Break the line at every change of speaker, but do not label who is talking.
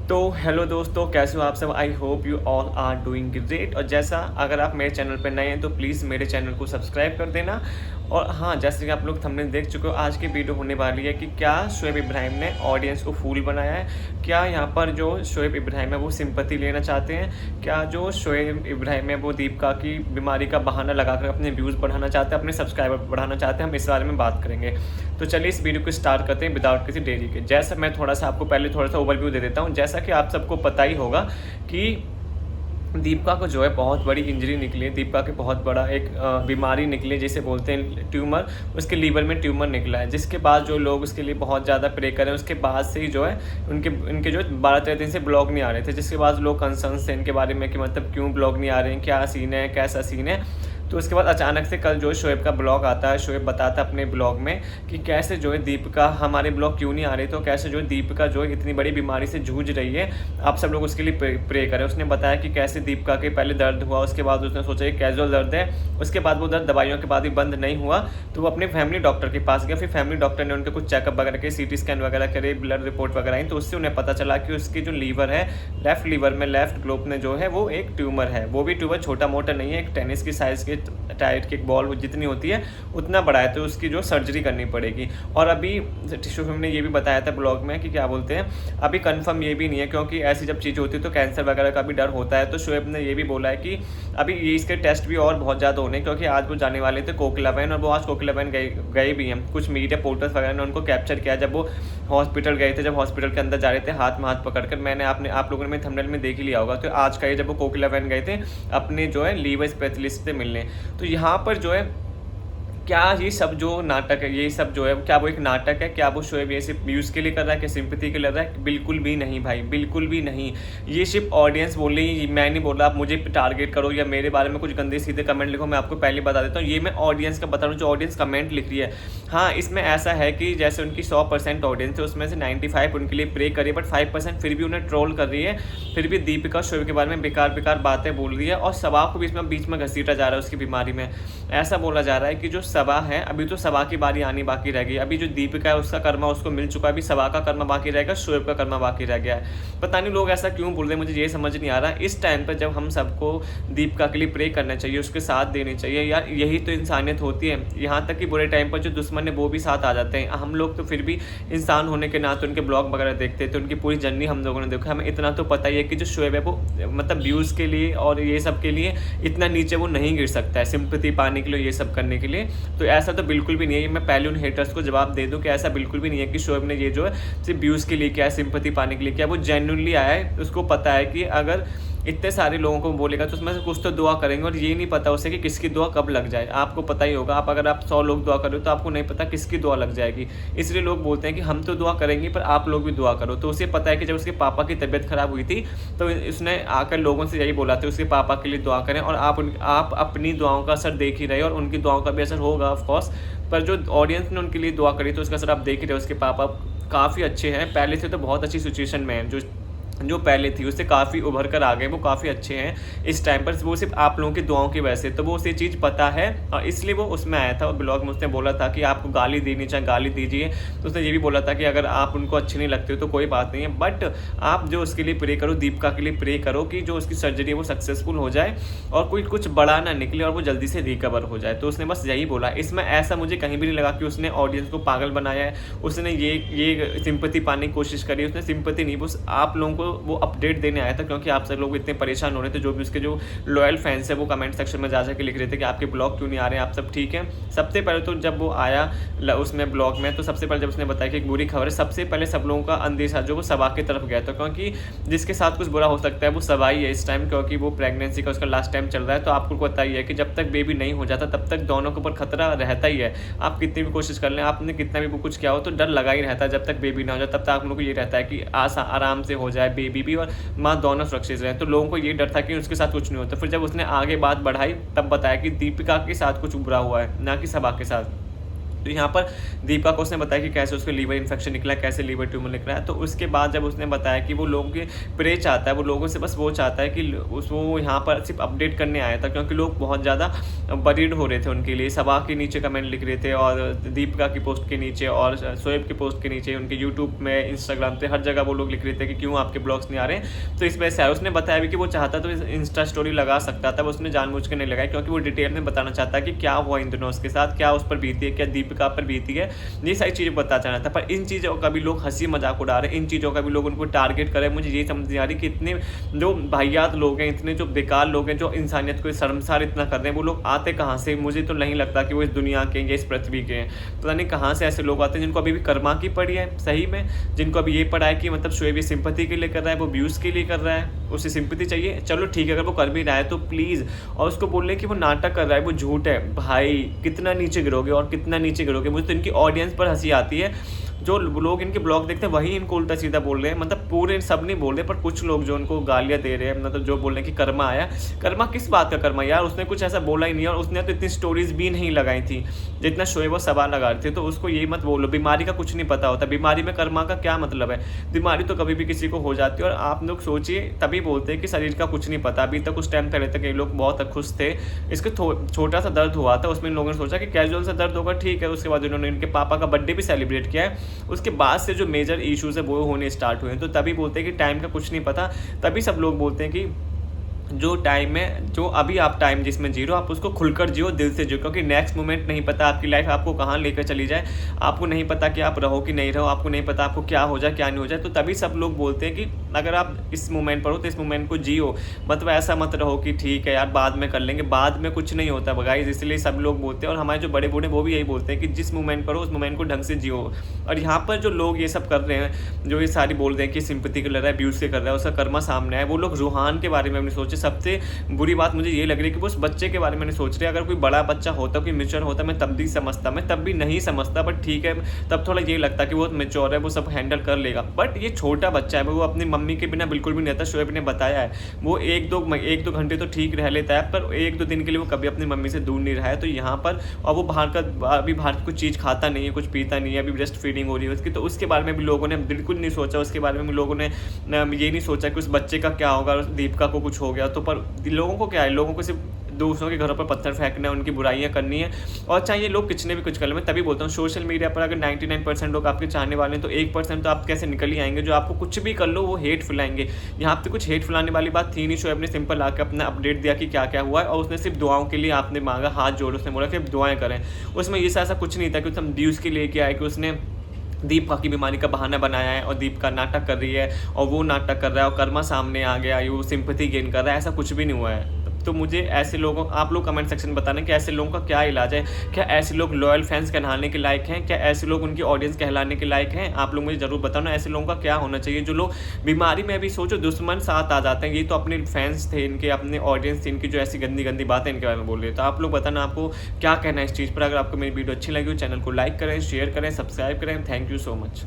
तो हेलो दोस्तों, कैसे हो आप सब। I hope you all are doing great. और जैसा अगर आप मेरे चैनल पर नए हैं तो प्लीज़ मेरे चैनल को सब्सक्राइब कर देना। और हाँ, जैसे कि आप लोग थंबनेल देख चुके हो, आज की वीडियो होने वाली है कि क्या शोएब इब्राहिम ने ऑडियंस को फूल बनाया है। क्या यहाँ पर जो शोएब इब्राहिम है वो सिंपैथी लेना चाहते हैं। क्या जो शोएब इब्राहिम है वो दीपिका की बीमारी का बहाना लगाकर अपने व्यूज़ बढ़ाना चाहते हैं, अपने सब्सक्राइबर बढ़ाना चाहते हैं। हम इस बारे में बात करेंगे। तो चलिए इस वीडियो को स्टार्ट करते हैं विदाउट किसी देरी के। जैसा मैं थोड़ा सा आपको पहले थोड़ा सा ओवरव्यू दे देता हूँ। जैसा कि आप सबको पता ही होगा कि दीपिका को जो है बहुत बड़ी इंजरी निकली है। दीपिका की बहुत बड़ा एक बीमारी निकली है जिसे बोलते हैं ट्यूमर। उसके लीवर में ट्यूमर निकला है, जिसके बाद जो लोग उसके लिए बहुत ज़्यादा प्रे करें। उसके बाद से ही जो है उनके जो 12-13 दिन से ब्लॉग नहीं आ रहे थे, जिसके बाद लोग कंसर्न थे इनके बारे में कि मतलब क्यों ब्लॉग नहीं आ रहे हैं, क्या सीन है, कैसा सीन है। तो उसके बाद अचानक से कल जो शोएब का ब्लॉग आता है, शोएब बताता है अपने ब्लॉग में कि कैसे जो है दीपिका हमारे ब्लॉग क्यों नहीं आ रही, तो कैसे जो है दीपिका जो है इतनी बड़ी बीमारी से जूझ रही है। आप सब लोग उसके लिए प्रे करें। उसने बताया कि कैसे दीपिका के पहले दर्द हुआ, उसके बाद उसने सोचा कि कैजुअल दर्द है, उसके बाद वो दर्द दवाइयों के बाद भी बंद नहीं हुआ तो वो अपने फैमिली डॉक्टर के पास गया। फिर फैमिली डॉक्टर ने उनके कुछ चेकअप वगैरह के, सीटी स्कैन वगैरह करे, ब्लड रिपोर्ट वगैरह आई, तो उससे उन्हें पता चला कि उसकी जो लीवर है, लेफ्ट लीवर में, लेफ्ट ग्लोब में जो है वो एक ट्यूमर है। वो भी ट्यूमर छोटा मोटा नहीं है, एक टेनिस की साइज़ के टाइट की एक बॉल जितनी होती है उतना बड़ा है, तो उसकी जो सर्जरी करनी पड़ेगी। और अभी शोएब ने ये भी बताया था ब्लॉग में कि क्या बोलते हैं, अभी कंफर्म ये भी नहीं है, क्योंकि ऐसी जब चीज़ होती है तो कैंसर वगैरह का भी डर होता है। तो शोएब ने ये भी बोला है कि अभी ये इसके टेस्ट भी और बहुत ज़्यादा होने, क्योंकि आज वो जाने वाले थे कोकिलाबेन, और वो आज कोकिलाबेन गए भी हैं। कुछ मीडिया पोर्टल्स वगैरह ने उनको कैप्चर किया जब वो हॉस्पिटल गए थे, जब हॉस्पिटल के अंदर जा रहे थे हाथ में हाथ पकड़कर। मैंने आप लोगों ने थंबनेल में देख ही लिया होगा। तो आज का ये जब वो कोकिलाबेन गए थे अपने जो है लीवर स्पेशलिस्ट से मिलने, तो यहाँ पर जो है क्या ये सब जो नाटक है, ये सब जो है क्या वो एक नाटक है, क्या वो शोएब ये सिर्फ व्यूज़ के लिए कर रहा है, क्या सिंपैथी के लिए कर रहा है? बिल्कुल भी नहीं भाई, बिल्कुल भी नहीं। ये सिर्फ ऑडियंस बोल रही है। मैं नहीं बोल रहा आप मुझे टारगेट करो या मेरे बारे में कुछ गंदे सीधे कमेंट लिखो। मैं आपको पहले बता देता हूँ, ये मैं ऑडियंस का बता रहा हूँ, जो ऑडियंस कमेंट लिख रही है। हाँ, इसमें ऐसा है कि जैसे उनकी 100% ऑडियंस है, उसमें से 95 उनके लिए प्रे करिए, बट 5% फिर भी उन्हें ट्रोल कर रही है, फिर भी दीपिका शोएब के बारे में बेकार बेकार बातें बोल रही है। और सबा को भी इसमें बीच में घसीटा जा रहा है उसकी बीमारी में। ऐसा बोला जा रहा है कि जो सबा है, अभी तो सबा की बारी आनी बाकी रह गई। अभी जो दीपिका है उसका कर्मा उसको मिल चुका है, अभी सबा का कर्मा बाकी रहेगा, शोएब का कर्मा बाकी रह गया है। पता नहीं लोग ऐसा क्यों बोल रहे हैं, मुझे ये समझ नहीं आ रहा। इस टाइम पर जब हम सबको दीपिका के लिए प्रे करना चाहिए, उसके साथ देनी चाहिए यार, यही तो इंसानियत होती है। यहाँ तक कि बुरे टाइम पर जो दुश्मन है वो भी साथ आ जाते हैं। हम लोग तो फिर भी इंसान होने के नाते उनके ब्लॉग वगैरह देखते थे, उनकी पूरी जर्नी हम लोगों ने देखा। हमें इतना तो पता ही है कि जो शोएब है वो मतलब व्यूज़ के लिए और ये सब के लिए इतना नीचे वो नहीं गिर सकता है, सिंपैथी पाने के लिए, ये सब करने के लिए। तो ऐसा तो बिल्कुल भी नहीं है। मैं पहले उन हेटर्स को जवाब दे दूं कि ऐसा बिल्कुल भी नहीं है कि शोएब ने ये जो है सिर्फ व्यूज़ के लिए किया है, सिंपैथी पाने के लिए किया। वो जेन्युइनली आया है, उसको पता है कि अगर इतने सारे लोगों को बोलेगा तो उसमें से कुछ तो दुआ करेंगे, और ये नहीं पता उसे कि किसकी दुआ कब लग जाए। आपको पता ही होगा, अगर आप 100 लोग दुआ करो तो आपको नहीं पता किसकी दुआ लग जाएगी। इसलिए लोग बोलते हैं कि हम तो दुआ करेंगे पर आप लोग भी दुआ करो। तो उसे पता है कि जब उसके पापा की तबीयत खराब हुई थी तो उसने आकर लोगों से यही बोला था उसके पापा के लिए दुआ करें, और आप अपनी दुआओं का असर देख ही रहे और उनकी दुआओं का भी असर होगा ऑफकोर्स। पर जो ऑडियंस ने उनके लिए दुआ करी तो उसका असर आप देख ही रहे। उसके पापा काफ़ी अच्छे हैं, पहले से तो बहुत अच्छी सिचुएशन में हैं। जो पहले थी उससे काफ़ी उभर कर आ गए, वो काफ़ी अच्छे हैं इस टाइम पर। वो सिर्फ आप लोगों की दुआओं की वजह से, तो वो उसे चीज़ पता है और इसलिए वो उसमें आया था। और ब्लॉग में उसने बोला था कि आपको गाली देनी चाहे गाली दीजिए, तो उसने ये भी बोला था कि अगर आप उनको अच्छे नहीं लगते हो तो कोई बात नहीं है, बट आप जो उसके लिए प्रे करो, दीपिका के लिए प्रे करो कि जो उसकी सर्जरी है वो सक्सेसफुल हो जाए और कोई कुछ बड़ा ना निकले और वो जल्दी से रिकवर हो जाए। तो उसने बस यही बोला। इसमें ऐसा मुझे कहीं भी नहीं लगा कि उसने ऑडियंस को पागल बनाया है, उसने ये सिंपैथी पाने की कोशिश करी। उसने सिंपैथी नहीं, बस आप लोगों को वो अपडेट देने आया था, क्योंकि आप सब लोग इतने परेशान हो रहे थे। जो भी उसके जो लॉयल फैंस है वो कमेंट सेक्शन में जा के लिख रहे थे कि आपके ब्लॉग क्यों नहीं आ रहे हैं, आप सब ठीक हैं। सबसे पहले तो जब वो आया उसमें ब्लॉग में, तो सबसे पहले जब उसने बताया कि एक बुरी खबर है, सबसे पहले सब लोगों का अंदेशा जो वो सबा की तरफ गया था, क्योंकि जिसके साथ कुछ बुरा हो सकता है वो सबा ही है इस टाइम, क्योंकि वो प्रेगनेंसी का उसका लास्ट टाइम चल रहा है। तो आपको पता ही है कि जब तक बेबी नहीं हो जाता तब तक दोनों के ऊपर खतरा रहता ही है। आप कितनी भी कोशिश कर लें, आपने कितना भी कुछ किया हो, तो डर लगा ही रहता है। जब तक बेबी ना हो जाए तब तक आप लोगों को ये रहता है कि आराम से हो जाए बेबी भी और माँ दोनों सुरक्षित रहे। तो लोगों को ये डर था कि उसके साथ कुछ नहीं होता। फिर जब उसने आगे बात बढ़ाई तब बताया कि दीपिका के साथ कुछ बुरा हुआ है, ना कि सबा के साथ। तो यहाँ पर दीपा को उसने बताया कि कैसे उसको लीवर इन्फेक्शन निकला है, कैसे लीवर ट्यूमर निकला है। तो उसके बाद जब उसने बताया कि वो लोगों के प्रे चाहता है, वो लोगों से बस वो चाहता है कि वो यहाँ पर सिर्फ अपडेट करने आया था, क्योंकि लोग बहुत ज़्यादा वरीड हो रहे थे उनके लिए। सबा के नीचे कमेंट लिख रहे थे और दीपिका की पोस्ट के नीचे और शोएब की पोस्ट के नीचे, उनके यूट्यूब में, इंस्टाग्राम पे, हर जगह वो लोग लिख रहे थे कि क्यों आपके ब्लॉग्स नहीं आ रहे हैं। तो इस वजह से उसने बताया भी कि वो चाहता तो इंस्टा स्टोरी लगा सकता था, उसने जानबूझ के नहीं लगाई, क्योंकि वो डिटेल में बताना चाहता है कि क्या हुआ इन दोनों उसके साथ, क्या उस पर बीती है, क्या दीपिका पर बीती है, ये सारी चीज़ें बताना चाहना था। पर इन चीज़ों का भी लोग हंसी मजाक उड़ा रहे हैं, इन चीज़ों का भी लोग उनको टारगेट कर रहे हैं। मुझे ये समझ नहीं आ रही कि इतने जो वाहियात लोग हैं, इतने जो बेकार लोग हैं, जो इंसानियत को शर्मसार इतना कर रहे हैं, वो लोग आते कहाँ से? मुझे तो नहीं लगता कि वो इस दुनिया के या इस पृथ्वी के हैं। पता नहीं कहाँ से ऐसे लोग आते हैं जिनको अभी भी कर्मा की पड़ी है सही में, जिनको अभी ये पड़ा है कि मतलब शोएब सिंपैथी के लिए कर रहा है, वो व्यूज़ के लिए कर रहा है, उसे सिंपैथी चाहिए। चलो ठीक है, अगर वो कर भी रहा है तो प्लीज़, और उसको बोल रहे हैं कि वो नाटक कर रहा है, वो झूठ है। भाई कितना नीचे गिरोगे और कितना नीचे गिरोगे। मुझे तो इनकी ऑडियंस पर हंसी आती है, जो लोग इनके ब्लॉग देखते हैं वही इनको उल्टा सीधा बोल रहे हैं। मतलब पूरे सब नहीं बोल रहे, पर कुछ लोग जो उनको गालियाँ दे रहे हैं, मतलब जो बोल रहे हैं कि कर्मा आया। कर्मा किस बात का कर्मा यार? उसने कुछ ऐसा बोला ही नहीं, और उसने तो इतनी स्टोरीज भी नहीं लगाई थी जितना शोएब और सबा लगा रहे थे। तो उसको ये मत बोलो, बीमारी का कुछ नहीं पता होता, बीमारी में कर्मा का क्या मतलब है? बीमारी तो कभी भी किसी को हो जाती है। और आप लोग सोचिए, तभी बोलते हैं कि शरीर का कुछ नहीं पता। अभी तक उस टाइम पहले तक ये लोग बहुत खुश थे, इसके छोटा सा दर्द हुआ था, उसमें इन लोगों ने सोचा कि कैजुअल सा दर्द होगा, ठीक है। उसके बाद उन्होंने इनके पापा का बर्थडे भी सेलिब्रेट किया है। उसके बाद से जो मेजर इश्यूज है वो होने स्टार्ट हुए हैं। तो तभी बोलते हैं कि टाइम का कुछ नहीं पता, तभी सब लोग बोलते हैं कि जो टाइम है, जो अभी आप टाइम जिसमें जी रहे हो, आप उसको खुलकर जियो, दिल से जियो, क्योंकि नेक्स्ट मोमेंट नहीं पता आपकी लाइफ आपको कहाँ लेकर चली जाए। आपको नहीं पता कि आप रहो कि नहीं रहो, आपको नहीं पता आपको क्या हो जाए क्या नहीं हो जाए। तो तभी सब लोग बोलते हैं कि अगर आप इस मोमेंट पर हो तो इस मोमेंट को जियो, मतलब ऐसा मत रहो कि ठीक है यार बाद में कर लेंगे, बाद में कुछ नहीं होता गाइस। इसलिए सब लोग बोलते हैं, और हमारे जो बड़े बूढ़े वो भी यही बोलते हैं कि जिस मोमेंट पर हो उस मोमेंट को ढंग से जियो। और यहाँ पर जो लोग ये सब कर रहे हैं, जो ये सारी बोल रहे हैं कि सिंपैथी कर रहा है, व्यूज़ के कर रहा है, उसका कर्मा सामने है, वो लोग रूहान के बारे में नहीं सोचे। सबसे बुरी बात मुझे ये लग रही है कि वो उस बच्चे के बारे में नहीं सोच रहे। अगर कोई बड़ा बच्चा होता, कोई मैच्योर होता, मैं तब भी समझता, मैं तब भी नहीं समझता, बट ठीक है, तब थोड़ा ये लगता कि वो मैच्योर है, वो सब हैंडल कर लेगा। बट ये छोटा बच्चा है, वो अपनी मम्मी के बिना बिल्कुल भी नहीं रहता। शोएब ने बताया है, वो एक दो घंटे तो ठीक रह लेता है, पर 1-2 दिन के लिए वो कभी अपनी मम्मी से दूर नहीं रहा है। तो यहाँ पर, और वो अभी बाहर की कुछ चीज़ खाता नहीं है, कुछ पीता नहीं है, अभी ब्रेस्ट फीडिंग हो रही है उसकी। तो उसके बारे में भी लोगों ने बिल्कुल नहीं सोचा, उसके बारे में भी लोगों ने ये नहीं सोचा कि उस बच्चे का क्या होगा, दीपिका को कुछ हो गया तो। पर लोगों को क्या है, लोगों को सिर्फ दूसरों के घरों पर पत्थर फेंकना है, उनकी बुराइयां करनी है, और चाहे लोग कितने भी कुछ कर ले। मैं तभी बोलता हूँ, सोशल मीडिया पर अगर 99% लोग आपके चाहने वाले हैं तो 1% तो आप कैसे निकल ही आएंगे जो आपको कुछ भी कर लो वो हेट फैलाएंगे। यहाँ पे कुछ हेट फैलाने वाली बात थी नहीं। शोएब ने सिंपल आकर अपना अपडेट दिया कि क्या क्या हुआ है, और उसने सिर्फ दुआओं के लिए आपने मांगा, हाथ जोड़, उसने बोला कि दुआएं करें। उसमें ये ऐसा कुछ नहीं था कि उसने व्यूज़ के लिए किया है, कि उसने दीपिका की बीमारी का बहाना बनाया है और दीपिका नाटक कर रही है और वो नाटक कर रहा है और कर्मा सामने आ गया, वो सिंपैथी गेन कर रहा है, ऐसा कुछ भी नहीं हुआ है। तो मुझे ऐसे लोगों, आप लोग कमेंट सेक्शन में बताना कि ऐसे लोगों का क्या इलाज है। क्या ऐसे लोग लॉयल फैंस कहलाने के लायक हैं? क्या ऐसे लोग उनकी ऑडियंस कहलाने के लायक हैं? आप लोग मुझे जरूर बताना ऐसे लोगों का क्या होना चाहिए। जो लोग बीमारी में भी सोचो दुश्मन साथ आ जाते हैं, ये तो अपने फैंस थे इनके, अपने ऑडियंस थी इनकी, जो ऐसी गंदी गंदी बातें इनके बारे में बोल रहे हैं। तो आप लोग बताना आपको क्या कहना है इस चीज़ पर। अगर आपको मेरी वीडियो अच्छी लगी हो, चैनल को लाइक करें, शेयर करें, सब्सक्राइब करें। Thank you so much.